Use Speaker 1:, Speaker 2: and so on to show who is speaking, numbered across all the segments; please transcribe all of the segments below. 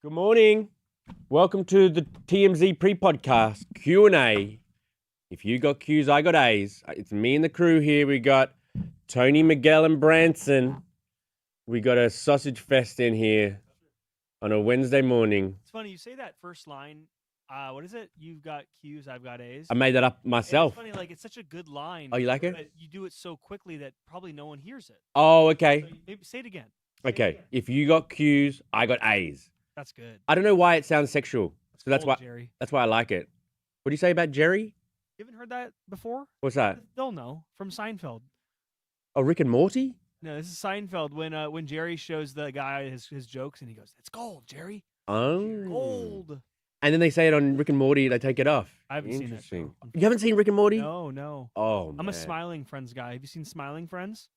Speaker 1: Good morning. Welcome to the TMZ pre-podcast Q&A. If you got Q's, I got A's. It's me and the crew here. We got Tony, Miguel, and Branson. We got a sausage fest in here on a Wednesday morning.
Speaker 2: It's funny you say that first line. What is it? You've got Q's, I've got A's.
Speaker 1: I made that up
Speaker 2: And
Speaker 1: myself.
Speaker 2: it's funny, like it's such a good line.
Speaker 1: Oh, you like it?
Speaker 2: But you do it so quickly that probably no one hears it.
Speaker 1: Oh, okay.
Speaker 2: So maybe say it again. Say it
Speaker 1: Okay.
Speaker 2: again.
Speaker 1: If you got Q's, I got A's.
Speaker 2: That's good.
Speaker 1: I don't know why it sounds sexual. So that's
Speaker 2: Cold,
Speaker 1: why
Speaker 2: Jerry.
Speaker 1: that's why I like it. What do you say about Jerry?
Speaker 2: You haven't heard that before?
Speaker 1: What's that?
Speaker 2: They'll know from Seinfeld.
Speaker 1: Oh, Rick and Morty?
Speaker 2: No, this is Seinfeld when Jerry shows the guy his jokes and he goes, "It's gold, Jerry.
Speaker 1: Oh.
Speaker 2: Gold."
Speaker 1: And then they say it on Rick and Morty, they take it off.
Speaker 2: I haven't seen that
Speaker 1: Interesting.
Speaker 2: show.
Speaker 1: You haven't seen Rick and Morty?
Speaker 2: No.
Speaker 1: Oh,
Speaker 2: I'm a
Speaker 1: man.
Speaker 2: Smiling Friends guy. Have you seen Smiling Friends?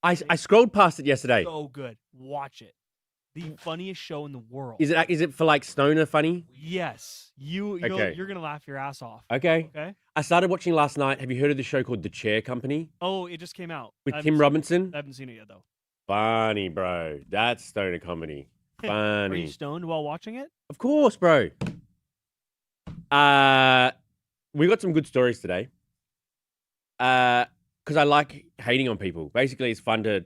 Speaker 1: I scrolled past it yesterday.
Speaker 2: So good. Watch it. The funniest show in the world.
Speaker 1: Is it for like stoner funny?
Speaker 2: Yes. You're gonna laugh your ass off.
Speaker 1: Okay.
Speaker 2: Okay.
Speaker 1: I started watching last night. Have you heard of the show called The Chair Company
Speaker 2: Oh, it just came out.
Speaker 1: with
Speaker 2: I haven't
Speaker 1: Tim
Speaker 2: seen
Speaker 1: Robinson?
Speaker 2: it. I haven't seen it yet though.
Speaker 1: Funny, bro. That's stoner comedy.
Speaker 2: Are
Speaker 1: Funny.
Speaker 2: you stoned while watching it?
Speaker 1: Of course, bro. We got some good stories today. Because I like hating on people. Basically, it's fun to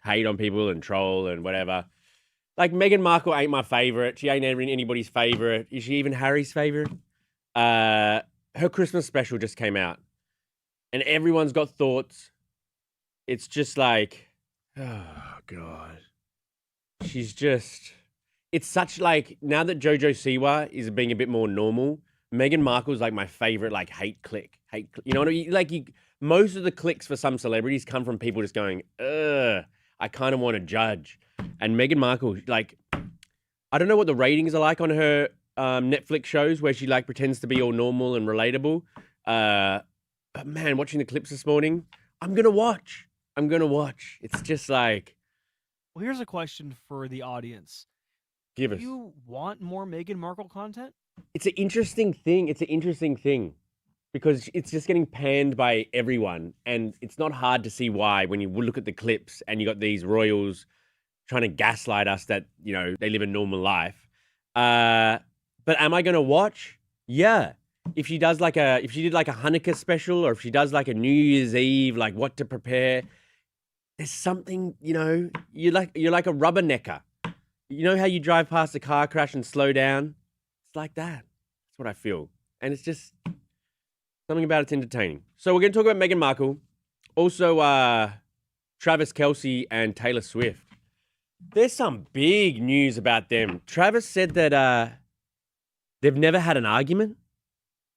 Speaker 1: hate on people and troll and whatever. Like, Meghan Markle ain't my favorite. She ain't anybody's favorite. Is she even Harry's favorite? Her Christmas special just came out. And everyone's got thoughts. It's just like, oh, God. She's just... It's such like, now that Jojo Siwa is being a bit more normal, Meghan Markle's like my favorite, like, hate click. You know what I mean? Like, most of the clicks for some celebrities come from people just going, ugh, I kind of want to judge. And Meghan Markle, like, I don't know what the ratings are like on her Netflix shows where she, like, pretends to be all normal and relatable. But, man, watching the clips this morning, I'm going to watch. It's just like...
Speaker 2: Well, here's a question for the audience.
Speaker 1: Give
Speaker 2: Do
Speaker 1: us.
Speaker 2: you want more Meghan Markle content?
Speaker 1: It's an interesting thing. Because it's just getting panned by everyone. And it's not hard to see why when you look at the clips and you got these royals trying to gaslight us that, you know, they live a normal life. But am I going to watch? Yeah. If she did like a Hanukkah special, or if she does like a New Year's Eve, like what to prepare, there's something, you know, you're like a rubbernecker. You know how you drive past a car crash and slow down? It's like that. That's what I feel. And it's just something about it's entertaining. So we're going to talk about Meghan Markle. Also, Travis Kelce and Taylor Swift. There's some big news about them. Travis said that they've never had an argument.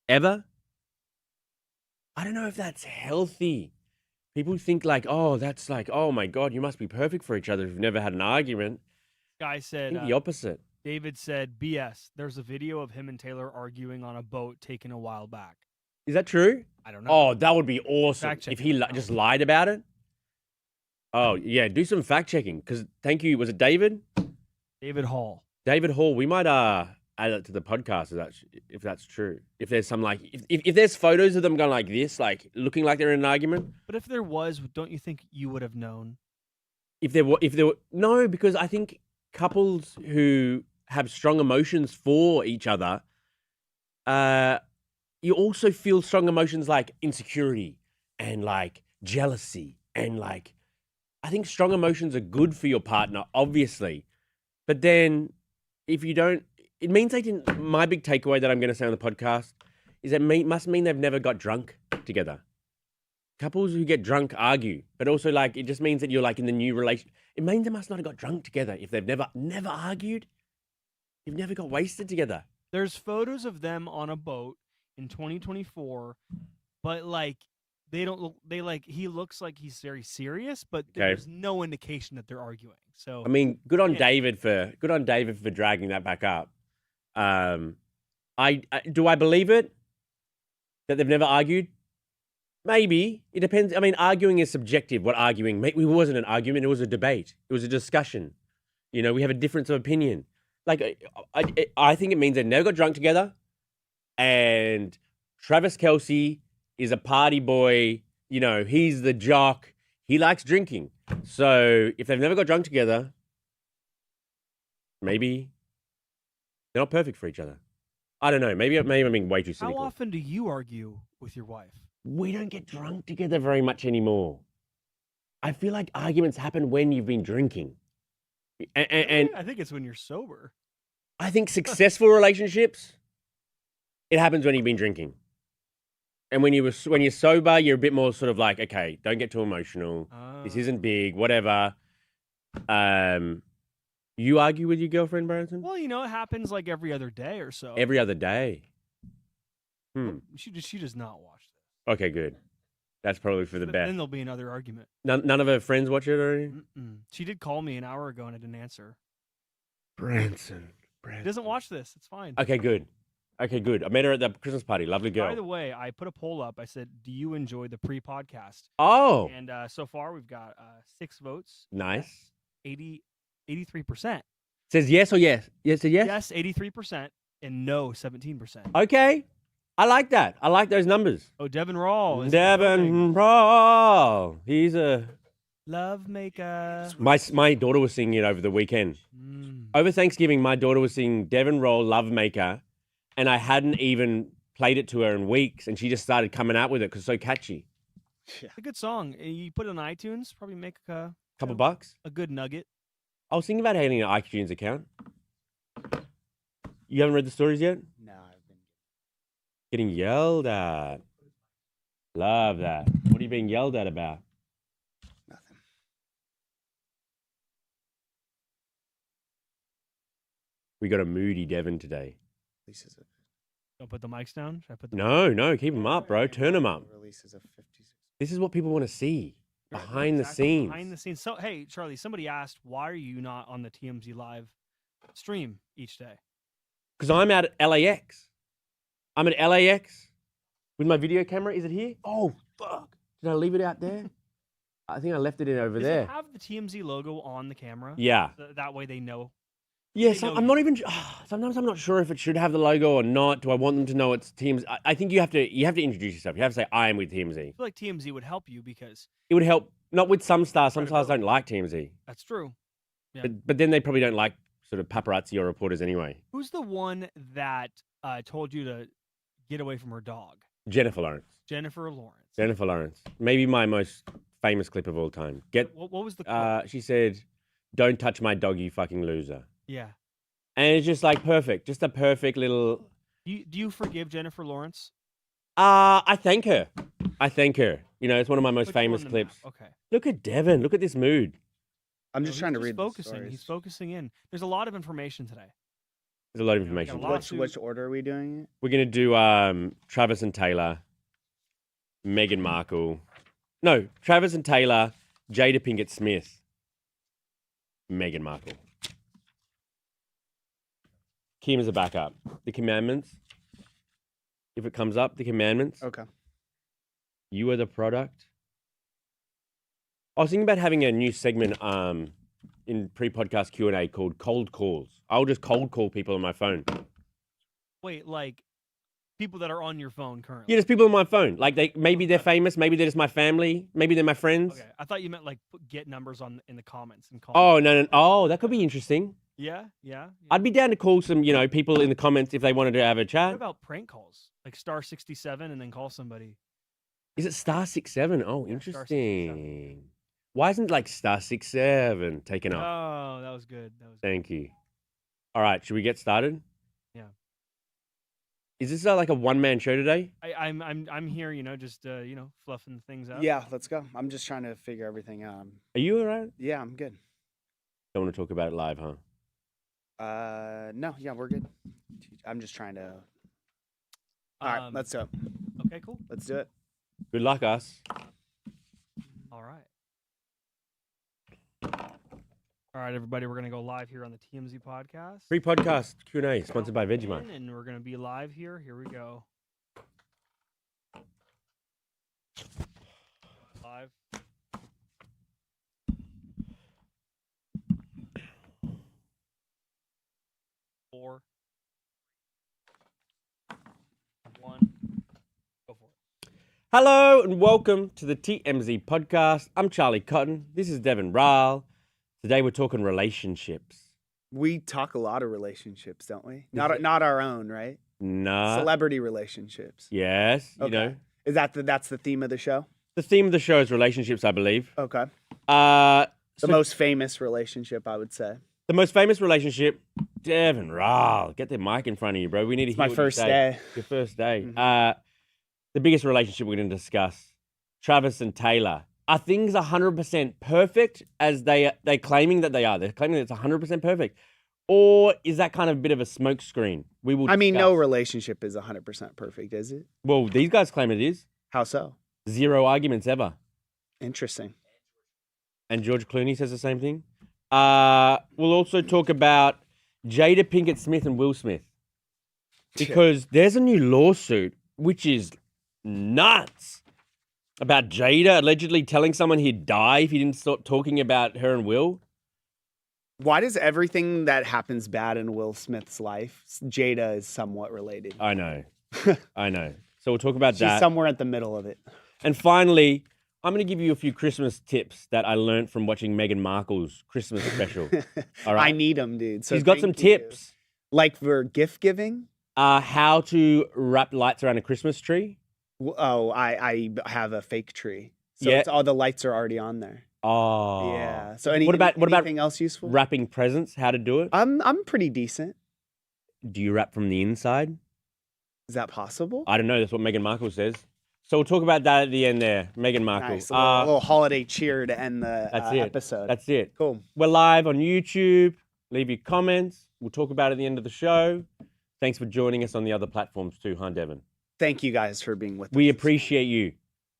Speaker 1: Ever. I don't know if that's healthy. People think like, oh, that's like, oh my God, you must be perfect for each other if you've never had an argument.
Speaker 2: Guy
Speaker 1: I
Speaker 2: said
Speaker 1: think the opposite.
Speaker 2: David said BS. There's a video of him and Taylor arguing on a boat taken a while back.
Speaker 1: Is that true?
Speaker 2: I don't know.
Speaker 1: Oh, that would be awesome.
Speaker 2: Fact check
Speaker 1: If he
Speaker 2: it.
Speaker 1: just lied about it. Oh, yeah, do some fact checking. Because, thank you, was it David?
Speaker 2: David Hall.
Speaker 1: David Hall. We might add it to the podcast if that's true. If there's some like, if there's photos of them going like this, like looking like they're in an argument.
Speaker 2: But if there was, don't you think you would have known?
Speaker 1: If there were, no, because I think couples who have strong emotions for each other, you also feel strong emotions like insecurity and like jealousy and like, I think strong emotions are good for your partner, obviously. But then if you don't, it means they didn't, my big takeaway that I'm going to say on the podcast is that must mean they've never got drunk together. Couples who get drunk argue, but also like, it just means that you're like in the new relation. It means they must not have got drunk together if they've never argued. You've never got wasted together.
Speaker 2: There's photos of them on a boat in 2024, but like he looks like he's very serious, but there's no indication that they're arguing. So
Speaker 1: I mean, good on David for dragging that back up. Do I believe it that they've never argued? Maybe. It depends. I mean, arguing is subjective. What arguing? It wasn't an argument. It was a debate. It was a discussion. You know, we have a difference of opinion. Like, I think it means they never got drunk together. And Travis Kelce is a party boy. You know, he's the jock. He likes drinking. So if they've never got drunk together, maybe They're not perfect for each other. I don't know. Maybe I'm being way too
Speaker 2: How
Speaker 1: cynical.
Speaker 2: often do you argue with your wife?
Speaker 1: We don't get drunk together very much anymore. I feel like arguments happen when you've been drinking. And
Speaker 2: I think it's when you're sober.
Speaker 1: I think successful relationships, it happens when you've been drinking. And when you're sober, you're a bit more sort of like, okay, don't get too emotional. This isn't big, whatever. You argue with your girlfriend, Branson?
Speaker 2: Well, you know, it happens like every other day or so.
Speaker 1: Every other day.
Speaker 2: She does not watch this.
Speaker 1: Okay, good. That's probably for the best.
Speaker 2: Then there'll be another argument.
Speaker 1: None of her friends watch it or anything?
Speaker 2: She did call me an hour ago and I didn't answer.
Speaker 1: Branson.
Speaker 2: She doesn't watch this. It's fine.
Speaker 1: Okay, good. I met her at the Christmas party. Lovely girl.
Speaker 2: By the way, I put a poll up. I said, do you enjoy the pre-podcast?
Speaker 1: Oh.
Speaker 2: And so far, we've got 6 votes.
Speaker 1: Nice.
Speaker 2: 83%.
Speaker 1: Says yes or yes? Yes or yes?
Speaker 2: Yes, 83%. And no, 17%.
Speaker 1: Okay. I like that. I like those numbers.
Speaker 2: Oh, Devin Rawl.
Speaker 1: Devin Rawl. He's a
Speaker 2: love maker.
Speaker 1: My daughter was singing it over the weekend. Over Thanksgiving, my daughter was singing Devin Rawl, Love Maker, and I hadn't even played it to her in weeks, and she just started coming out with it because it's so catchy.
Speaker 2: Yeah. It's a good song. You put it on iTunes, probably make a
Speaker 1: couple bucks.
Speaker 2: A good nugget.
Speaker 1: I was thinking about having an iTunes account. You haven't read the stories yet?
Speaker 3: No, I've been
Speaker 1: getting yelled at. Love that. What are you being yelled at about?
Speaker 3: nothing.
Speaker 1: We got a moody Devin today.
Speaker 3: Releases of
Speaker 2: Don't put the mics down. Should I put the
Speaker 1: No, keep them up, bro. Turn them up.
Speaker 3: releases of 56.
Speaker 1: This is what people want to see. Behind the scenes.
Speaker 2: Behind the scenes. So, hey, Charlie, somebody asked, why are you not on the TMZ Live stream each day?
Speaker 1: Because I'm out at LAX. I'm at LAX with my video camera. Is it here? Oh, fuck. Did I leave it out there? I think I left it in over
Speaker 2: Does
Speaker 1: there.
Speaker 2: it have the TMZ logo on the camera?
Speaker 1: Yeah.
Speaker 2: That way they know.
Speaker 1: Yes, I'm not even. Sometimes I'm not sure if it should have the logo or not. Do I want them to know it's TMZ? I think you have to introduce yourself. You have to say I am with TMZ.
Speaker 2: I feel like TMZ would help you because
Speaker 1: it would help. Not with some stars. Some stars don't like TMZ.
Speaker 2: That's true. Yeah.
Speaker 1: But then they probably don't like sort of paparazzi or reporters anyway.
Speaker 2: Who's the one that told you to get away from her dog?
Speaker 1: Jennifer Lawrence.
Speaker 2: Jennifer Lawrence.
Speaker 1: Jennifer Lawrence. Maybe my most famous clip of all time.
Speaker 2: What was the quote?
Speaker 1: She said, "Don't touch my dog, you fucking loser."
Speaker 2: Yeah.
Speaker 1: And it's just like perfect. Just a perfect little.
Speaker 2: Do you forgive Jennifer Lawrence?
Speaker 1: I thank her. You know, it's one of my most famous clips.
Speaker 2: Okay.
Speaker 1: Look at Devin. Look at this mood.
Speaker 3: I'm just trying to read
Speaker 2: focusing.
Speaker 3: the stories.
Speaker 2: He's focusing in. There's a lot of information today.
Speaker 1: There's a lot of information.
Speaker 3: Which order are we doing it?
Speaker 1: We're gonna do Travis and Taylor, Meghan Markle. No, Travis and Taylor, Jada Pinkett Smith, Meghan Markle. Kim is a backup. The commandments. If it comes up, the commandments.
Speaker 3: Okay.
Speaker 1: You are the product. I was thinking about having a new segment in pre-podcast Q&A called Cold Calls. I'll just cold call people on my phone.
Speaker 2: Wait, like people that are on your phone currently?
Speaker 1: Yeah, just people on my phone. Like maybe they're famous, maybe they're just my family, maybe they're my friends.
Speaker 2: Okay, I thought you meant like get numbers in the comments and call.
Speaker 1: Oh, no. Oh, that could be interesting.
Speaker 2: Yeah.
Speaker 1: I'd be down to call some, people in the comments if they wanted to have a chat.
Speaker 2: What about prank calls? Like star 67 and then call somebody.
Speaker 1: Is it star 67? Oh,
Speaker 2: Yeah,
Speaker 1: interesting. Why isn't like star 67 taken off?
Speaker 2: Oh, that was good.
Speaker 1: Thank you. All right, should we get started?
Speaker 2: Yeah.
Speaker 1: Is this like a one-man show today?
Speaker 2: I'm here, just fluffing things out.
Speaker 3: Yeah, let's go. I'm just trying to figure everything out.
Speaker 1: Are you all right?
Speaker 3: Yeah, I'm good.
Speaker 1: Don't want to talk about it live, huh?
Speaker 3: No, yeah, we're good. I'm just trying to. All right, let's go.
Speaker 2: Okay, cool.
Speaker 3: Let's do it.
Speaker 1: Good luck, us.
Speaker 2: All right. All right, everybody, we're going to go live here on the TMZ podcast.
Speaker 1: Free podcast Q&A sponsored by Vegemite.
Speaker 2: And we're going to be live here. Here we go. Live. Four. One. Go for it.
Speaker 1: Hello and welcome to the TMZ podcast. I'm Charlie Cotton. This is Devin Rahl. Today we're talking relationships.
Speaker 3: We talk a lot of relationships, don't we? Not our own, right?
Speaker 1: Nah.
Speaker 3: Celebrity relationships.
Speaker 1: Yes. You
Speaker 3: Okay.
Speaker 1: know.
Speaker 3: Is that's the theme of the show?
Speaker 1: The theme of the show is relationships, I believe.
Speaker 3: Okay.
Speaker 1: The
Speaker 3: Most famous relationship, I would say.
Speaker 1: The most famous relationship, Devin, get the mic in front of you, bro. We need to hear
Speaker 3: my
Speaker 1: what
Speaker 3: first
Speaker 1: you say.
Speaker 3: day.
Speaker 1: Your first day.
Speaker 3: Mm-hmm.
Speaker 1: The biggest relationship we're going to discuss, Travis and Taylor. Are things 100% perfect as they claiming that they are? They're claiming that it's 100% perfect. Or is that kind of a bit of a smokescreen? We will discuss.
Speaker 3: no relationship is 100% perfect, is it?
Speaker 1: Well, these guys claim it is.
Speaker 3: How so?
Speaker 1: 0 arguments ever.
Speaker 3: Interesting.
Speaker 1: And George Clooney says the same thing. We'll also talk about Jada Pinkett Smith and Will Smith. Because there's a new lawsuit, which is nuts, about Jada allegedly telling someone he'd die if he didn't stop talking about her and Will.
Speaker 3: Why does everything that happens bad in Will Smith's life, Jada is somewhat related?
Speaker 1: I know. I know. So we'll talk about
Speaker 3: She's
Speaker 1: that.
Speaker 3: somewhere at the middle of it.
Speaker 1: And finally, I'm going to give you a few Christmas tips that I learned from watching Meghan Markle's Christmas special. All right?
Speaker 3: I need them, dude. So
Speaker 1: she's got some tips.
Speaker 3: Like for gift giving?
Speaker 1: How to wrap lights around a Christmas tree.
Speaker 3: Oh, I have a fake tree. So
Speaker 1: Yeah.
Speaker 3: it's all the lights are already on there.
Speaker 1: Oh.
Speaker 3: Yeah. So
Speaker 1: what about
Speaker 3: anything else useful?
Speaker 1: Wrapping presents, how to do it?
Speaker 3: I'm pretty decent.
Speaker 1: Do you wrap from the inside?
Speaker 3: Is that possible?
Speaker 1: I don't know. That's what Meghan Markle says. So we'll talk about that at the end there. Meghan Markle.
Speaker 3: Nice. A little holiday cheer to end the episode.
Speaker 1: That's it.
Speaker 3: Cool.
Speaker 1: We're live on YouTube. Leave your comments. We'll talk about it at the end of the show. Thanks for joining us on the other platforms too, huh, Devin?
Speaker 3: Thank you guys for being with us.
Speaker 1: We appreciate you.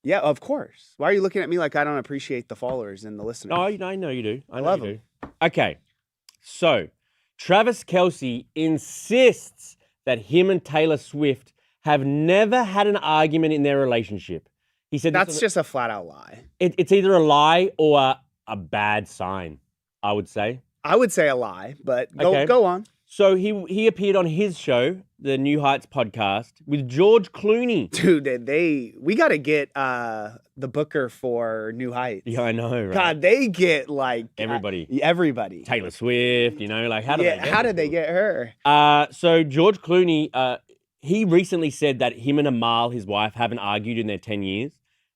Speaker 3: Yeah, of course. Why are you looking at me like I don't appreciate the followers and the listeners?
Speaker 1: Oh, I know you do. I
Speaker 3: love
Speaker 1: you
Speaker 3: them.
Speaker 1: do. Okay. So, Travis Kelce insists that him and Taylor Swift have never had an argument in their relationship. He said
Speaker 3: that's just a flat out lie.
Speaker 1: It's either a lie or a bad sign, I would say.
Speaker 3: I would say a lie, but go on.
Speaker 1: So he appeared on his show, the New Heights podcast, with George Clooney.
Speaker 3: Dude, we got to get the booker for New Heights.
Speaker 1: Yeah, I know, right?
Speaker 3: God, they get like
Speaker 1: everybody.
Speaker 3: Everybody.
Speaker 1: Taylor Swift, like how did
Speaker 3: they get her?
Speaker 1: So George Clooney, he recently said that him and Amal, his wife, haven't argued in their 10 years.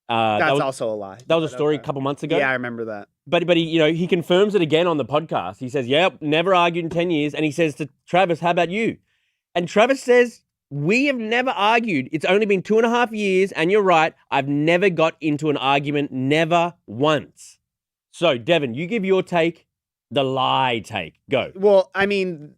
Speaker 3: That's also a lie.
Speaker 1: That was a story a couple months ago.
Speaker 3: Yeah, I remember that.
Speaker 1: But he confirms it again on the podcast. He says, "Yep, never argued in 10 years." And he says to Travis, "How about you?" And Travis says, "We have never argued. It's only been 2.5 years, and you're right. I've never got into an argument, never once." So, Devin, you give your take, the lie take. Go.
Speaker 3: Well, I mean,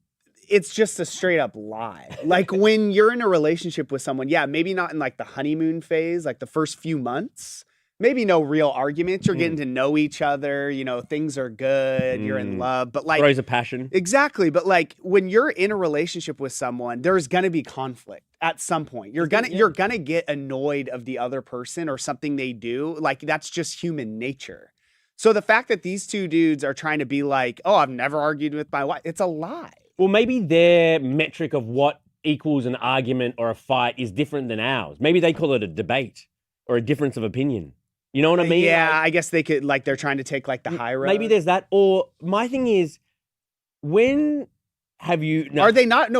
Speaker 3: it's just a straight up lie. Like when you're in a relationship with someone, yeah, maybe not in like the honeymoon phase, like the first few months. Maybe no real arguments. You're getting to know each other. Things are good. You're in love. But like,
Speaker 1: throws a passion.
Speaker 3: Exactly. But like, when you're in a relationship with someone, there's gonna be conflict at some point. You're gonna get annoyed of the other person or something they do. Like that's just human nature. So the fact that these two dudes are trying to be like, "Oh, I've never argued with my wife," it's a lie.
Speaker 1: Well, maybe their metric of what equals an argument or a fight is different than ours. Maybe they call it a debate or a difference of opinion. You know what I mean?
Speaker 3: Yeah, I guess they could, they're trying to take the high road.
Speaker 1: Maybe there's that. Or my thing is, when have you... No,
Speaker 3: are they not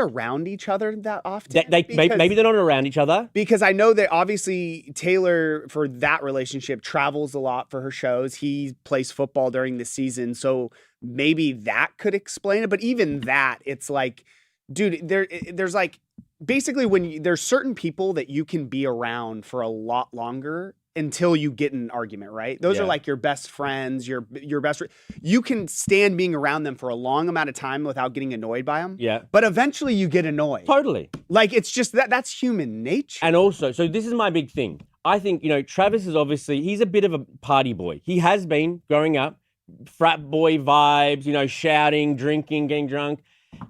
Speaker 3: around each other that often?
Speaker 1: Maybe they're not around each other.
Speaker 3: Because I know that obviously Taylor, for that relationship, travels a lot for her shows. He plays football during the season. So maybe that could explain it. But even that, it's like, dude, there's like... Basically, there's certain people that you can be around for a lot longer until you get in an argument, right? Those are like your best friends, your best. You can stand being around them for a long amount of time without getting annoyed by them.
Speaker 1: Yeah.
Speaker 3: But eventually you get annoyed.
Speaker 1: Totally.
Speaker 3: Like it's just that's human nature.
Speaker 1: And also, so this is my big thing. I think, Travis is obviously, he's a bit of a party boy. He has been growing up, frat boy vibes, shouting, drinking, getting drunk.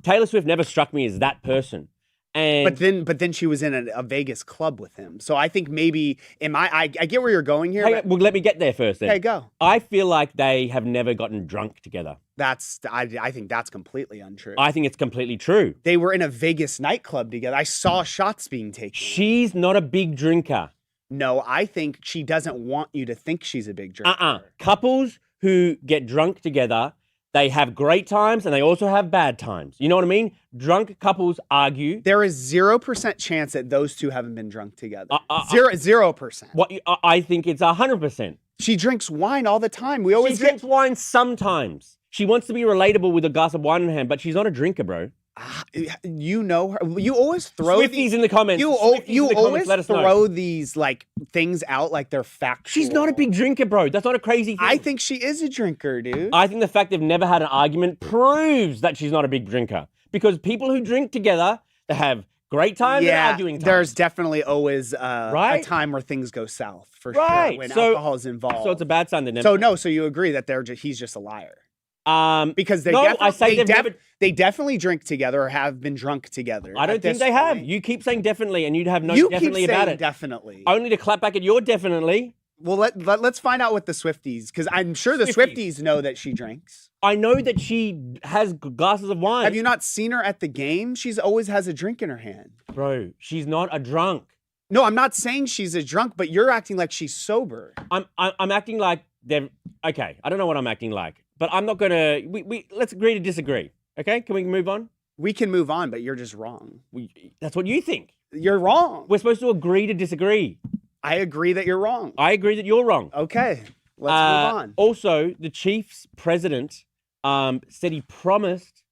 Speaker 1: Taylor Swift never struck me as that person. And
Speaker 3: but then she was in a Vegas club with him. So I think maybe I get where you're going here.
Speaker 1: Hey, well, let me get there first then.
Speaker 3: Okay, go.
Speaker 1: I feel like they have never gotten drunk together.
Speaker 3: I think that's completely untrue.
Speaker 1: I think it's completely true.
Speaker 3: They were in a Vegas nightclub together. I saw shots being taken.
Speaker 1: She's not a big drinker.
Speaker 3: No, I think she doesn't want you to think she's a big drinker.
Speaker 1: Couples who get drunk together, They have great times and they also have bad times. You know what I mean? Drunk couples argue.
Speaker 3: There is 0% chance that those two haven't been drunk together. 0%.
Speaker 1: What I think it's 100%.
Speaker 3: She drinks wine all the time.
Speaker 1: She drinks wine sometimes. She wants to be relatable with a glass of wine in hand, but she's not a drinker, bro.
Speaker 3: You know her. You always throw
Speaker 1: Swifties in the comments.
Speaker 3: You always throw these like things out like they're factual.
Speaker 1: She's not a big drinker, bro. That's not a crazy thing.
Speaker 3: I think she is a drinker, dude.
Speaker 1: I think the fact they've never had an argument proves that she's not a big drinker. Because people who drink together, they have great times and arguing times.
Speaker 3: There's definitely always
Speaker 1: right?
Speaker 3: a time where things go south for sure when alcohol is involved.
Speaker 1: So it's a bad sign.
Speaker 3: So you agree that he's just a liar. Because they definitely drink together or have been drunk together.
Speaker 1: I don't think they have. You keep saying definitely, and you'd have no definitely about it.
Speaker 3: Definitely.
Speaker 1: Only to clap back at your definitely.
Speaker 3: Well, let's find out with the Swifties, because I'm sure the Swifties know that she drinks.
Speaker 1: I know that she has glasses of wine.
Speaker 3: Have you not seen her at the game? She's always has a drink in her hand.
Speaker 1: Bro, she's not a drunk.
Speaker 3: No, I'm not saying she's a drunk, but you're acting like she's sober.
Speaker 1: I'm acting like they're okay. I don't know what I'm acting like. But I'm not gonna. Let's agree to disagree. Okay? Can we move on?
Speaker 3: We can move on, but you're just wrong.
Speaker 1: That's what you think.
Speaker 3: You're wrong.
Speaker 1: We're supposed to agree to disagree.
Speaker 3: I agree that you're wrong.
Speaker 1: I agree that you're wrong.
Speaker 3: Okay, let's move on.
Speaker 1: Also, the Chiefs president said he promised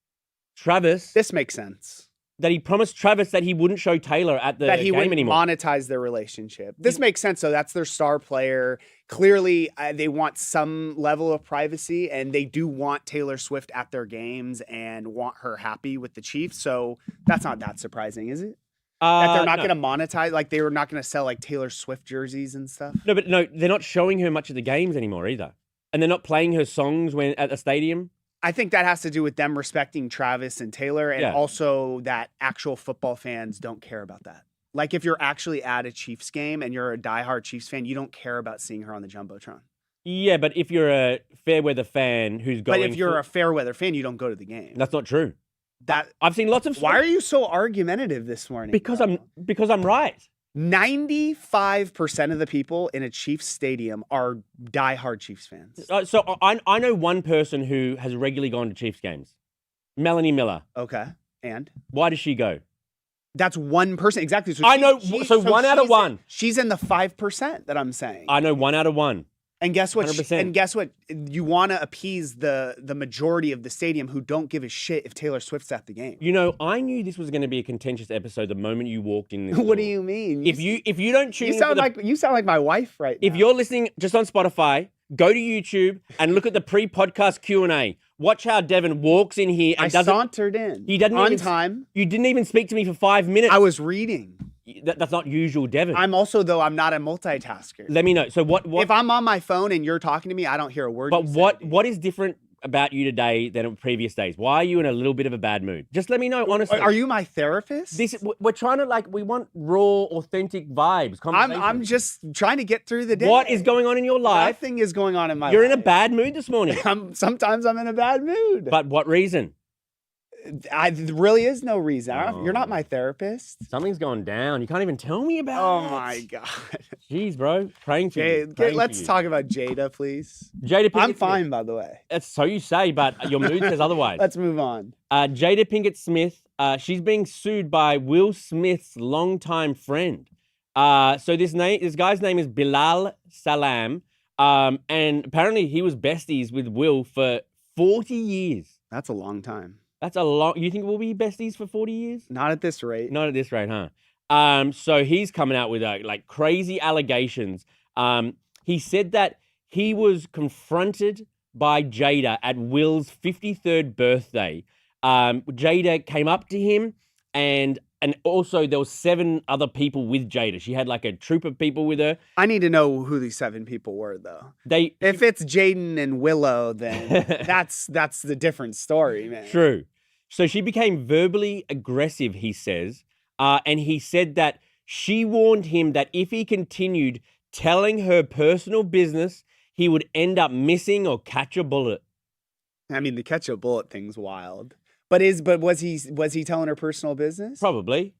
Speaker 1: Travis.
Speaker 3: This makes sense.
Speaker 1: That he promised Travis that he wouldn't show Taylor at the game anymore. That he wouldn't
Speaker 3: monetize their relationship. This makes sense. So that's their star player. Clearly, they want some level of privacy, and they do want Taylor Swift at their games and want her happy with the Chiefs. So that's not that surprising, is it? That they're not going to monetize, like they were not going to sell like Taylor Swift jerseys and stuff.
Speaker 1: No, they're not showing her much of the games anymore either, and they're not playing her songs at the stadium.
Speaker 3: I think that has to do with them respecting Travis and Taylor, and also that actual football fans don't care about that. Like if you're actually at a Chiefs game and you're a diehard Chiefs fan, you don't care about seeing her on the Jumbotron.
Speaker 1: Yeah, but if you're a fair weather fan who's going...
Speaker 3: But if you're a fair weather fan, you don't go to the game.
Speaker 1: That's not true. I've seen lots of...
Speaker 3: Why are you so argumentative this morning?
Speaker 1: Because I'm right.
Speaker 3: 95% of the people in a Chiefs stadium are diehard Chiefs fans.
Speaker 1: So I know one person who has regularly gone to Chiefs games. Melanie Miller.
Speaker 3: Okay. And?
Speaker 1: Why does she go?
Speaker 3: That's one person. Exactly. So
Speaker 1: I know. So 1 out of 1.
Speaker 3: She's in the 5% that I'm saying.
Speaker 1: I know 1 out of 1.
Speaker 3: And guess what? You want to appease the majority of the stadium who don't give a shit if Taylor Swift's at the game.
Speaker 1: You know, I knew this was going to be a contentious episode the moment you walked in.
Speaker 3: What do you mean?
Speaker 1: If you don't tune in,
Speaker 3: you sound like my wife right now.
Speaker 1: If you're listening just on Spotify, go to YouTube and look at the pre-podcast Q&A. Watch how Devin walks in here and
Speaker 3: sauntered in.
Speaker 1: He doesn't
Speaker 3: on time.
Speaker 1: You didn't even speak to me for 5 minutes.
Speaker 3: I was reading.
Speaker 1: That's not usual, Devin.
Speaker 3: I'm not a multitasker.
Speaker 1: Let me know. So what?
Speaker 3: If I'm on my phone and you're talking to me, I don't hear a word.
Speaker 1: But what is different about you today than in previous days? Why are you in a little bit of a bad mood? Just let me know honestly.
Speaker 3: Are you my therapist?
Speaker 1: We're trying to we want raw, authentic vibes.
Speaker 3: I'm just trying to get through the day.
Speaker 1: What is going on in your life?
Speaker 3: Nothing is going on in my life.
Speaker 1: You're in a bad mood this morning.
Speaker 3: Sometimes I'm in a bad mood.
Speaker 1: But what reason?
Speaker 3: There really is no reason. You're not my therapist.
Speaker 1: Something's gone down. You can't even tell me about it.
Speaker 3: Oh my God.
Speaker 1: Jeez, bro. Praying for you.
Speaker 3: Let's talk about Jada, please.
Speaker 1: Jada Pinkett
Speaker 3: I'm fine, by the way.
Speaker 1: That's so you say, but your mood says otherwise.
Speaker 3: Let's move on.
Speaker 1: Jada Pinkett Smith, she's being sued by Will Smith's longtime friend. So this guy's name is Bilal Salam. And apparently he was besties with Will for 40 years.
Speaker 3: That's a long time.
Speaker 1: That's a long... You think we'll be besties for 40 years?
Speaker 3: Not at this rate.
Speaker 1: Not at this rate, huh? So he's coming out with crazy allegations. He said that he was confronted by Jada at Will's 53rd birthday. Jada came up to him and also there were 7 other people with Jada. She had a troop of people with her.
Speaker 3: I need to know who these 7 people were, though. If it's Jaden and Willow, then that's the different story, man.
Speaker 1: True. So she became verbally aggressive, he says, and he said that she warned him that if he continued telling her personal business, he would end up missing or catch a bullet.
Speaker 3: I mean, the catch a bullet thing's wild. But was he telling her personal business?
Speaker 1: Probably.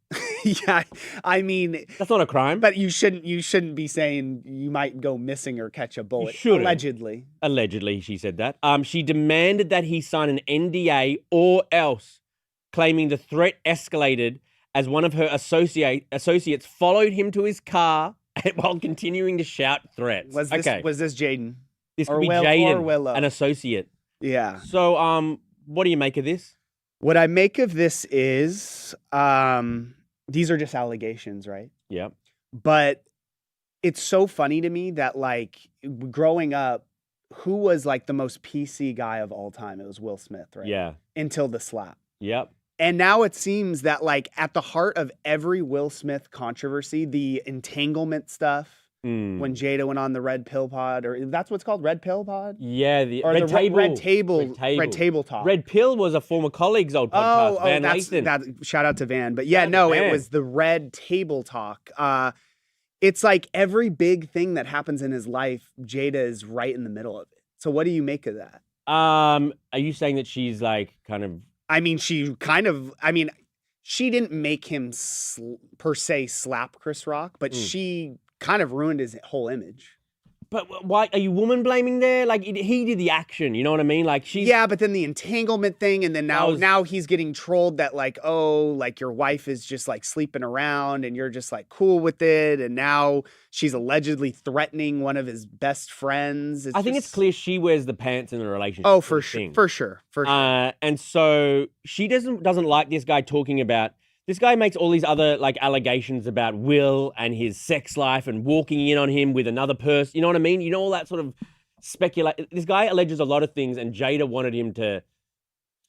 Speaker 3: Yeah, I mean,
Speaker 1: That's not a crime.
Speaker 3: but you shouldn't be saying you might go missing or catch a bullet.
Speaker 1: shouldn't.
Speaker 3: Allegedly.
Speaker 1: Allegedly, she said that. She demanded that he sign an NDA or else, claiming the threat escalated as one of her associates followed him to his car while continuing to shout threats.
Speaker 3: Was this Jaden?
Speaker 1: This
Speaker 3: or
Speaker 1: could be
Speaker 3: Will,
Speaker 1: Jaden,
Speaker 3: or Willow.
Speaker 1: an associate.
Speaker 3: Yeah.
Speaker 1: So, what do you make of this?
Speaker 3: What I make of this is, these are just allegations, right?
Speaker 1: Yeah.
Speaker 3: But it's so funny to me that, like, growing up, who was like the most PC guy of all time? It was Will Smith, right?
Speaker 1: Yeah.
Speaker 3: Until the slap.
Speaker 1: Yep.
Speaker 3: And now it seems that, like, at the heart of every Will Smith controversy, the entanglement stuff, when Jada went on the red pill pod, or that's what's called, red pill pod?
Speaker 1: Yeah, the
Speaker 3: Or
Speaker 1: red table.
Speaker 3: red table talk.
Speaker 1: Red Pill was a former colleague's old podcast. Van Lathan.
Speaker 3: Shout out to Van. But yeah, no, it was the red table talk. It's like every big thing that happens in his life, Jada is right in the middle of it. So what do you make of that?
Speaker 1: Are you saying that she's like kind of?
Speaker 3: I mean, she didn't make him per se slap Chris Rock, but she kind of ruined his whole image.
Speaker 1: But why are you woman blaming there? Like he did the action, you know what I mean? Like she's
Speaker 3: but then the entanglement thing, and then now he's getting trolled that like, oh, like your wife is just like sleeping around and you're just like cool with it, and now she's allegedly threatening one of his best friends.
Speaker 1: I think it's clear she wears the pants in the relationship.
Speaker 3: Oh, for sure.
Speaker 1: And so she doesn't like this guy talking about. This guy makes all these other like allegations about Will and his sex life and walking in on him with another person. You know what I mean? You know, all that sort of speculate. This guy alleges a lot of things, and Jada wanted him to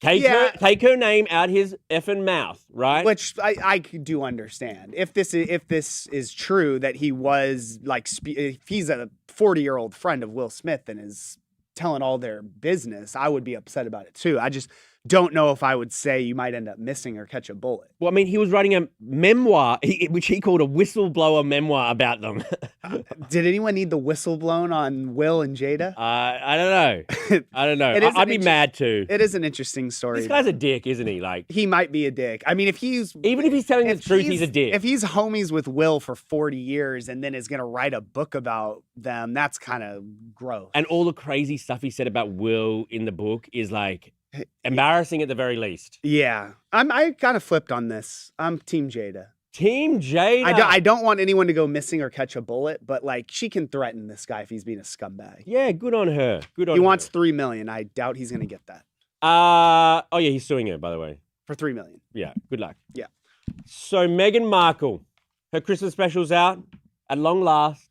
Speaker 1: take her name out his effing mouth, right?
Speaker 3: Which I do understand. If this is true, that he was like, if he's a 40-year-old friend of Will Smith and is telling all their business, I would be upset about it too. I just don't know if I would say you might end up missing or catch a bullet.
Speaker 1: Well, I mean, he was writing a memoir, which he called a whistleblower memoir about them.
Speaker 3: Did anyone need the whistle blown on Will and Jada?
Speaker 1: I don't know. I'd be mad too.
Speaker 3: It is an interesting story.
Speaker 1: This guy's a dick, isn't he? Like
Speaker 3: he might be a dick. I mean, even if he's telling the truth, he's a dick. If he's homies with Will for 40 years and then is going to write a book about them, that's kind of gross.
Speaker 1: And all the crazy stuff he said about Will in the book is like embarrassing at the very least.
Speaker 3: Yeah. I kind of flipped on this. I'm Team Jada.
Speaker 1: Team Jada.
Speaker 3: I don't want anyone to go missing or catch a bullet, but like she can threaten this guy if he's being a scumbag.
Speaker 1: Yeah, good on her.
Speaker 3: He wants $3 million. I doubt he's going to get that.
Speaker 1: Oh yeah, he's suing her, by the way.
Speaker 3: For $3 million.
Speaker 1: Yeah, good luck.
Speaker 3: Yeah.
Speaker 1: So Meghan Markle, her Christmas special's out at long last.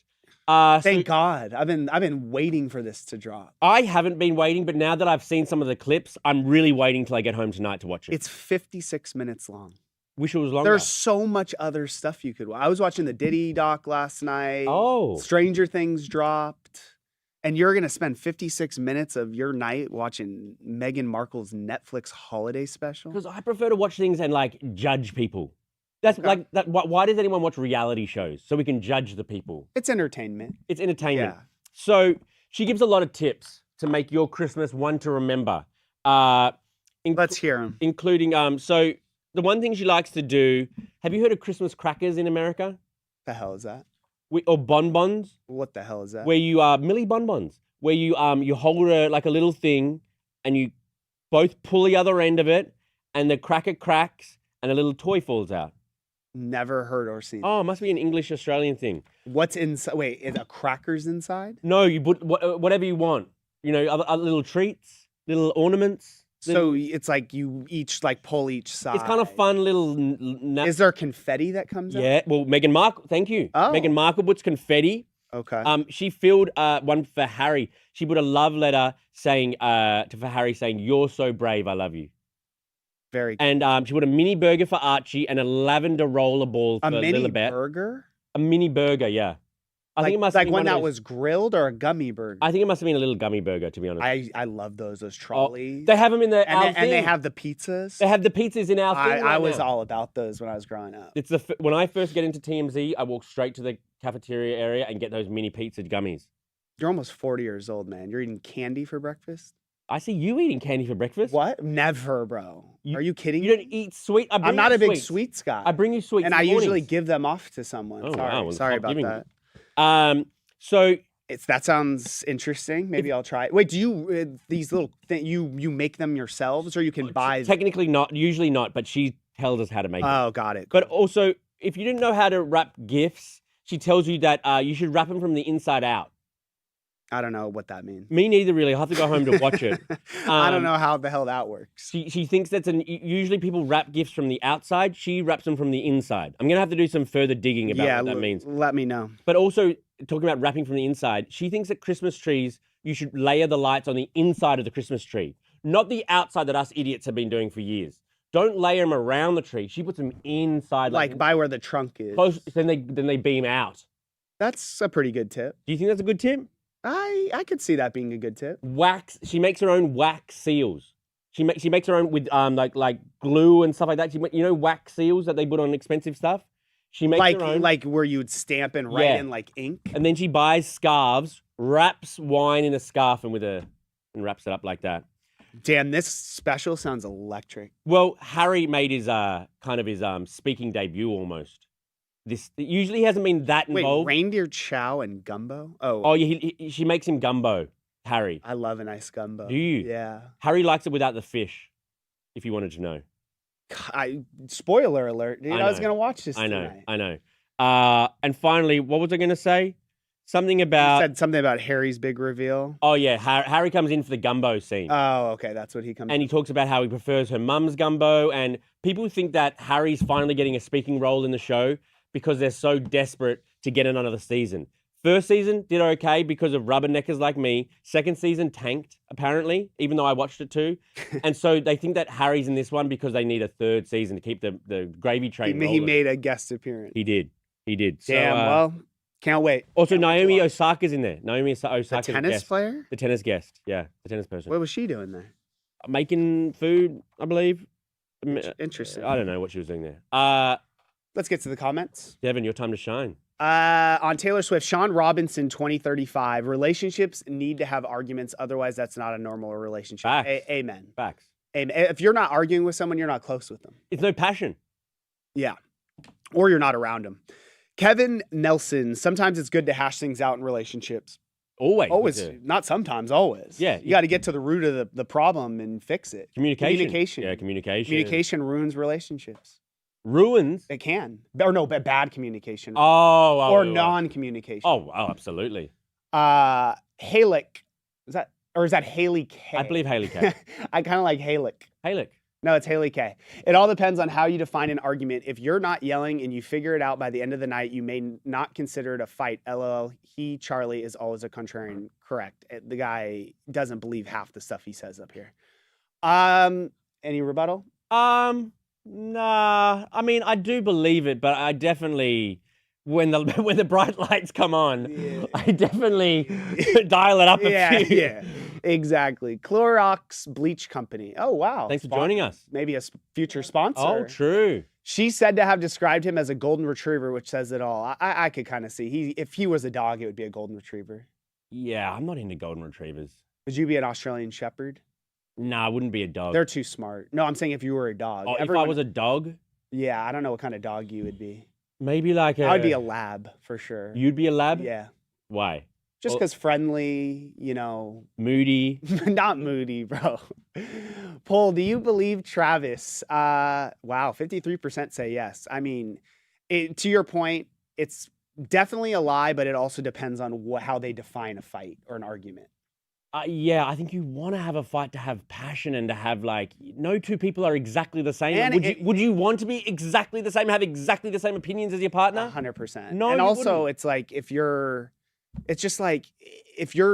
Speaker 3: Thank God. I've been waiting for this to drop.
Speaker 1: I haven't been waiting, but now that I've seen some of the clips, I'm really waiting till I get home tonight to watch it.
Speaker 3: It's 56 minutes long.
Speaker 1: Wish it was longer.
Speaker 3: There's so much other stuff you could watch. I was watching the Diddy doc last night.
Speaker 1: Oh.
Speaker 3: Stranger Things dropped. And you're going to spend 56 minutes of your night watching Meghan Markle's Netflix holiday special?
Speaker 1: Because I prefer to watch things and like judge people. That's like that. Why does anyone watch reality shows? So we can judge the people.
Speaker 3: It's entertainment.
Speaker 1: It's entertainment.
Speaker 3: Yeah.
Speaker 1: So she gives a lot of tips to make your Christmas one to remember.
Speaker 3: Let's hear them.
Speaker 1: Including so the one thing she likes to do. Have you heard of Christmas crackers in America?
Speaker 3: The hell is that?
Speaker 1: Or bonbons?
Speaker 3: What the hell is that?
Speaker 1: Where you Millie bonbons, where you hold like a little thing, and you both pull the other end of it, and the cracker cracks, and a little toy falls out.
Speaker 3: Never heard or seen.
Speaker 1: Oh, it must be an English-Australian thing.
Speaker 3: What's inside? Wait, is a crackers inside?
Speaker 1: No, you put whatever you want. You know, other little treats, little ornaments.
Speaker 3: So it's like you each like pull each side.
Speaker 1: It's kind of fun little.
Speaker 3: Is there confetti that comes out?
Speaker 1: Yeah. Well, Meghan Markle. Thank you.
Speaker 3: Oh.
Speaker 1: Meghan Markle puts confetti.
Speaker 3: Okay.
Speaker 1: She filled one for Harry. She put a love letter saying for Harry saying, "You're so brave. I love you."
Speaker 3: Very cool.
Speaker 1: And she put a mini burger for Archie and a lavender rollerball for Lilibet.
Speaker 3: A mini burger?
Speaker 1: A mini burger, yeah. I think it must
Speaker 3: like
Speaker 1: be
Speaker 3: one that was grilled or a gummy burger.
Speaker 1: I think it must have been a little gummy burger, to be honest.
Speaker 3: I love those trolleys.
Speaker 1: They have them in the
Speaker 3: and they have the pizzas.
Speaker 1: They have the pizzas in our thing.
Speaker 3: I was all about those when I was growing up.
Speaker 1: It's when I first get into TMZ, I walk straight to the cafeteria area and get those mini pizza gummies.
Speaker 3: You're almost 40 years old, man. You're eating candy for breakfast?
Speaker 1: I see you eating candy for breakfast.
Speaker 3: What? Never, bro. Are you kidding
Speaker 1: You don't
Speaker 3: me?
Speaker 1: eat sweet.
Speaker 3: I'm not a big sweets guy.
Speaker 1: I bring you sweets,
Speaker 3: and
Speaker 1: in
Speaker 3: I
Speaker 1: the
Speaker 3: usually
Speaker 1: mornings.
Speaker 3: give them off to someone.
Speaker 1: Oh,
Speaker 3: Sorry,
Speaker 1: wow. Well,
Speaker 3: sorry
Speaker 1: stop
Speaker 3: about
Speaker 1: giving
Speaker 3: that.
Speaker 1: So
Speaker 3: That sounds interesting. Maybe I'll try it. Wait, do you these little things you make them yourselves, or you can buy?
Speaker 1: technically not, usually not, but she tells us how to make it.
Speaker 3: Oh, got it.
Speaker 1: But also, if you didn't know how to wrap gifts, she tells you that you should wrap them from the inside out.
Speaker 3: I don't know what that means.
Speaker 1: Me neither, really. I'll have to go home to watch it.
Speaker 3: I don't know how the hell that works.
Speaker 1: She thinks usually people wrap gifts from the outside. She wraps them from the inside. I'm gonna have to do some further digging about what that means.
Speaker 3: Let me know.
Speaker 1: But also talking about wrapping from the inside, she thinks that Christmas trees, you should layer the lights on the inside of the Christmas tree, not the outside that us idiots have been doing for years. Don't layer them around the tree. She puts them inside,
Speaker 3: like by where the trunk is.
Speaker 1: Close. Then they beam out.
Speaker 3: That's a pretty good tip.
Speaker 1: Do you think that's a good tip?
Speaker 3: I could see that being a good tip.
Speaker 1: Wax. She makes her own wax seals. She makes her own with like glue and stuff like that. Wax seals that they put on expensive stuff. She makes her own.
Speaker 3: Like where you would stamp and write in like ink.
Speaker 1: And then she buys scarves, wraps wine in a scarf and wraps it up like that.
Speaker 3: Damn, this special sounds electric.
Speaker 1: Well, Harry made his speaking debut almost. This usually hasn't been that involved.
Speaker 3: Wait, reindeer chow and gumbo?
Speaker 1: Oh yeah, she makes him gumbo, Harry.
Speaker 3: I love a nice gumbo.
Speaker 1: Do you?
Speaker 3: Yeah.
Speaker 1: Harry likes it without the fish, if you wanted to know.
Speaker 3: Spoiler alert, dude. I was going to watch this tonight.
Speaker 1: I know. And finally, what was I going to say? Something about...
Speaker 3: You said something about Harry's big reveal.
Speaker 1: Oh, yeah. Harry comes in for the gumbo scene.
Speaker 3: Oh, okay. That's what he comes in.
Speaker 1: And he talks about how he prefers her mum's gumbo. And people think that Harry's finally getting a speaking role in the show because they're so desperate to get another season. First season did okay because of rubberneckers like me. Second season tanked, apparently, even though I watched it too. And so they think that Harry's in this one because they need a third season to keep the gravy train rolling.
Speaker 3: He made a guest appearance.
Speaker 1: He did.
Speaker 3: Damn,
Speaker 1: so,
Speaker 3: well, can't wait.
Speaker 1: Also, Naomi Osaka's in there. Naomi Osaka's
Speaker 3: the tennis
Speaker 1: guest.
Speaker 3: player?
Speaker 1: The tennis guest, yeah. The tennis person.
Speaker 3: What was she doing there?
Speaker 1: Making food, I believe.
Speaker 3: Interesting.
Speaker 1: I don't know what she was doing there.
Speaker 3: Let's get to the comments.
Speaker 1: Devin, your time to shine.
Speaker 3: On Taylor Swift, Sean Robinson, 2035. Relationships need to have arguments. Otherwise, that's not a normal relationship.
Speaker 1: Facts.
Speaker 3: Amen.
Speaker 1: Facts.
Speaker 3: Amen. If you're not arguing with someone, you're not close with them.
Speaker 1: It's no passion.
Speaker 3: Yeah. Or you're not around them. Kevin Nelson, sometimes it's good to hash things out in relationships.
Speaker 1: Always.
Speaker 3: Always. Not sometimes, always.
Speaker 1: Yeah.
Speaker 3: You got to get to the root of the problem and fix it.
Speaker 1: Communication. Yeah, communication.
Speaker 3: Communication ruins relationships.
Speaker 1: Ruins?
Speaker 3: It can. Or no, bad communication.
Speaker 1: Or
Speaker 3: non-communication.
Speaker 1: Oh, absolutely.
Speaker 3: Halick. Is that Haley K?
Speaker 1: I believe Haley K.
Speaker 3: I kind of like Halick.
Speaker 1: Halick.
Speaker 3: No, it's Haley K. It all depends on how you define an argument. If you're not yelling and you figure it out by the end of the night, you may not consider it a fight. LOL. Charlie, is always a contrarian. Correct. The guy doesn't believe half the stuff he says up here. Any rebuttal?
Speaker 1: Nah. I mean, I do believe it, but I definitely, when the bright lights come on, I definitely dial it up a few.
Speaker 3: Yeah. Exactly. Clorox Bleach Company. Oh, wow.
Speaker 1: Thanks for joining us.
Speaker 3: Maybe a future sponsor.
Speaker 1: Oh, true.
Speaker 3: She's said to have described him as a golden retriever, which says it all. I could kind of see. If he was a dog, it would be a golden retriever.
Speaker 1: Yeah, I'm not into golden retrievers.
Speaker 3: Would you be an Australian Shepherd?
Speaker 1: No, I wouldn't be a dog.
Speaker 3: They're too smart. No, I'm saying if you were a dog.
Speaker 1: Oh, if I was a dog?
Speaker 3: Yeah, I don't know what kind of dog you would be.
Speaker 1: Maybe like
Speaker 3: I would be a lab, for sure.
Speaker 1: You'd be a lab?
Speaker 3: Yeah.
Speaker 1: Why?
Speaker 3: Just because friendly,
Speaker 1: Moody.
Speaker 3: Not moody, bro. Paul, do you believe Travis? Wow, 53% say yes. I mean, to your point, it's definitely a lie, but it also depends on how they define a fight or an argument.
Speaker 1: Yeah, I think you want to have a fight to have passion and to have no two people are exactly the same.
Speaker 3: And
Speaker 1: would you want to be exactly the same, have exactly the same opinions as your partner?
Speaker 3: 100%.
Speaker 1: No,
Speaker 3: and also
Speaker 1: wouldn't.
Speaker 3: It's like if you're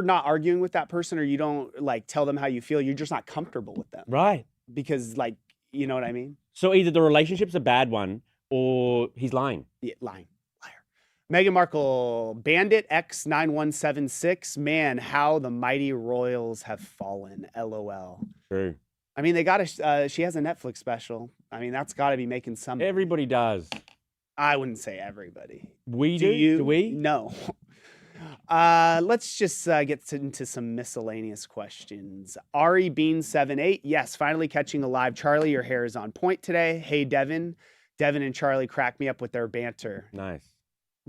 Speaker 3: not arguing with that person or you don't tell them how you feel, you're just not comfortable with them.
Speaker 1: Right.
Speaker 3: Because you know what I mean?
Speaker 1: So either the relationship's a bad one or he's lying.
Speaker 3: Yeah, lying. Meghan Markle, Bandit X9176. Man, how the mighty royals have fallen. LOL.
Speaker 1: True.
Speaker 3: I mean, she has a Netflix special. I mean, that's got to be making some.
Speaker 1: Everybody does.
Speaker 3: I wouldn't say everybody.
Speaker 1: We do? Do we?
Speaker 3: No. Let's just get into some miscellaneous questions. Ari Bean 78. Yes, finally catching a live. Charlie, your hair is on point today. Hey, Devin. Devin and Charlie crack me up with their banter.
Speaker 1: Nice.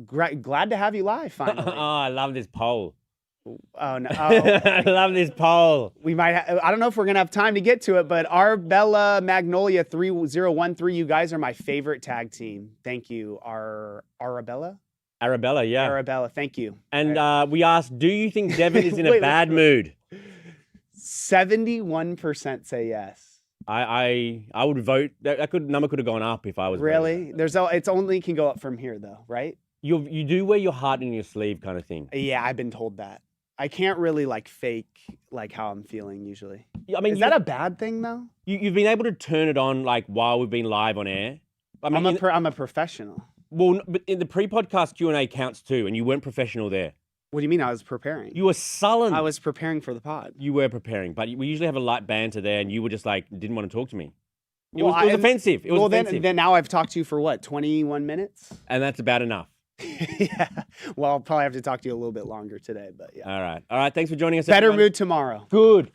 Speaker 3: Glad to have you live finally.
Speaker 1: Oh, I love this poll.
Speaker 3: Oh no!
Speaker 1: I love this poll.
Speaker 3: We might. I don't know if we're gonna have time to get to it, but Arbella Magnolia 3013. You guys are my favorite tag team. Thank you, Arabella.
Speaker 1: Arabella, yeah.
Speaker 3: Arabella, thank you.
Speaker 1: And we asked, do you think Devin is in a bad mood?
Speaker 3: 71% say yes.
Speaker 1: I would vote. That number could have gone up if I was
Speaker 3: really. It's only can go up from here though, right?
Speaker 1: You do wear your heart in your sleeve, kind of thing.
Speaker 3: Yeah, I've been told that. I can't really like fake like how I'm feeling usually.
Speaker 1: I mean,
Speaker 3: is that a bad thing though?
Speaker 1: You've been able to turn it on like while we've been live on air. I mean,
Speaker 3: I'm a professional.
Speaker 1: Well, but in the pre-podcast Q&A counts too, and you weren't professional there.
Speaker 3: What do you mean? I was preparing.
Speaker 1: You were sullen.
Speaker 3: I was preparing for the pod.
Speaker 1: You were preparing, but we usually have a light banter there, and you were just like didn't want to talk to me. It
Speaker 3: was
Speaker 1: offensive. It was offensive.
Speaker 3: Then now I've talked to you for what, 21 minutes?
Speaker 1: And that's about enough.
Speaker 3: Yeah. Well, I'll probably have to talk to you a little bit longer today, but yeah.
Speaker 1: All right. Thanks for joining us.
Speaker 3: Better
Speaker 1: everyone.
Speaker 3: mood tomorrow.
Speaker 1: Good.